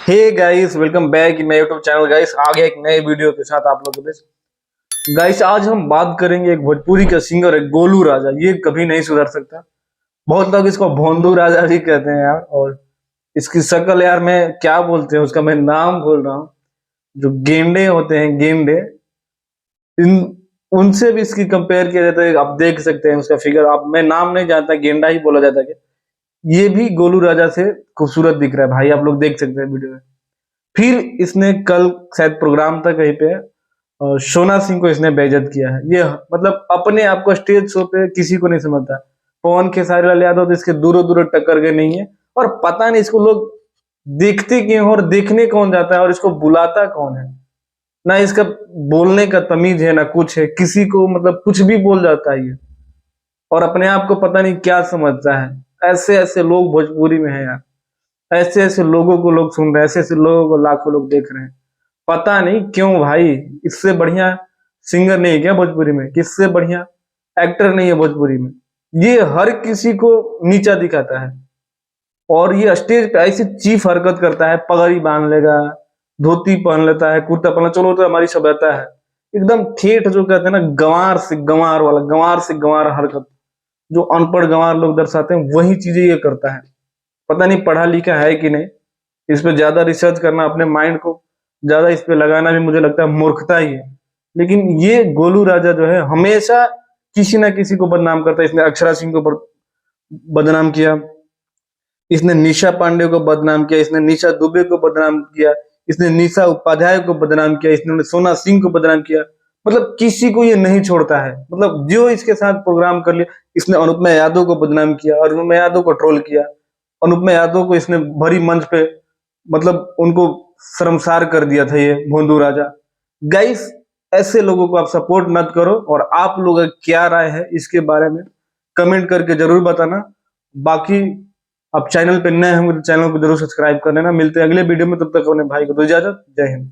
Hey guys, welcome back in my YouTube channel. Guys आ गया एक नए वीडियो के साथ आप लोगों के बीच। गाइस आज हम बात करेंगे एक भोजपुरी का सिंगर है गोलू राजा। ये कभी नहीं सुधर सकता। बहुत लोग इसको भोंदू राजा भी कहते हैं यार। और इसकी शक्ल यार, मैं क्या बोलते हैं उसका, मैं नाम बोल रहा हूँ। जो गेंडे होते हैं, गेंडे, इन उनसे भी इसकी कंपेयर किया जाता है। आप देख सकते हैं उसका फिगर। आप, मैं नाम नहीं जानता, गेंडा ही बोला जाता है। ये भी गोलू राजा से खूबसूरत दिख रहा है भाई, आप लोग देख सकते हैं वीडियो में। फिर इसने कल शायद प्रोग्राम था कहीं पे, और सोना सिंह को इसने बेइज्जत किया है। ये मतलब अपने आप को स्टेज शो पे किसी को नहीं समझता। पवन खेसारी लाल यादव तो इसके दूरों दूरों टक्कर के नहीं है। और पता नहीं इसको लोग देखते क्यों और देखने कौन जाता है और इसको बुलाता कौन है। ना इसका बोलने का तमीज है ना कुछ है, किसी को मतलब कुछ भी बोल जाता है ये। और अपने आप को पता नहीं क्या समझता है। ऐसे ऐसे लोग भोजपुरी में है यार। ऐसे ऐसे लोगों को लोग सुन रहे हैं, ऐसे ऐसे लोगों को लाखों लोग देख रहे हैं। पता नहीं क्यों भाई। इससे बढ़िया सिंगर नहीं है क्या भोजपुरी में? किससे बढ़िया एक्टर नहीं है भोजपुरी में? ये हर किसी को नीचा दिखाता है। और ये स्टेज पे ऐसी चीफ हरकत करता है, पगड़ी बांध लेगा, धोती पहन लेता है, कुर्ता पहन, चलो तो हमारी सभ्यता है। एकदम ठेठ जो कहते हैं ना, गंवार से गंवार वाला, गंवार से गंवार हरकत जो अनपढ़ गंवार लोग दर्शाते हैं, वही चीजें ये करता है। पता नहीं पढ़ा लिखा है कि नहीं। इस पे ज्यादा रिसर्च करना, अपने माइंड को ज्यादा इस पे लगाना भी मुझे लगता है मूर्खता ही है। लेकिन ये गोलू राजा जो है हमेशा किसी ना किसी को बदनाम करता है। इसने अक्षरा सिंह को बदनाम किया, इसने निशा पांडे को बदनाम किया, इसने निशा दुबे को बदनाम किया, इसने निशा उपाध्याय को बदनाम किया, इसने सोना सिंह को बदनाम किया। मतलब किसी को ये नहीं छोड़ता है। मतलब जो इसके साथ प्रोग्राम कर लिया, इसने अनुपमा यादव को बदनाम किया और अनुपमा यादव को ट्रोल किया। अनुपमा यादव को इसने भरी मंच पे मतलब उनको शर्मसार कर दिया था ये भोंदू राजा। गाइस, ऐसे लोगों को आप सपोर्ट मत करो। और आप लोगों का क्या राय है इसके बारे में कमेंट करके जरूर बताना। बाकी आप चैनल पे नए होंगे तो चैनल को जरूर सब्सक्राइब कर लेना। मिलते हैं अगले वीडियो में, तब तक अपने भाई को दो इजाजत। जय हिंद।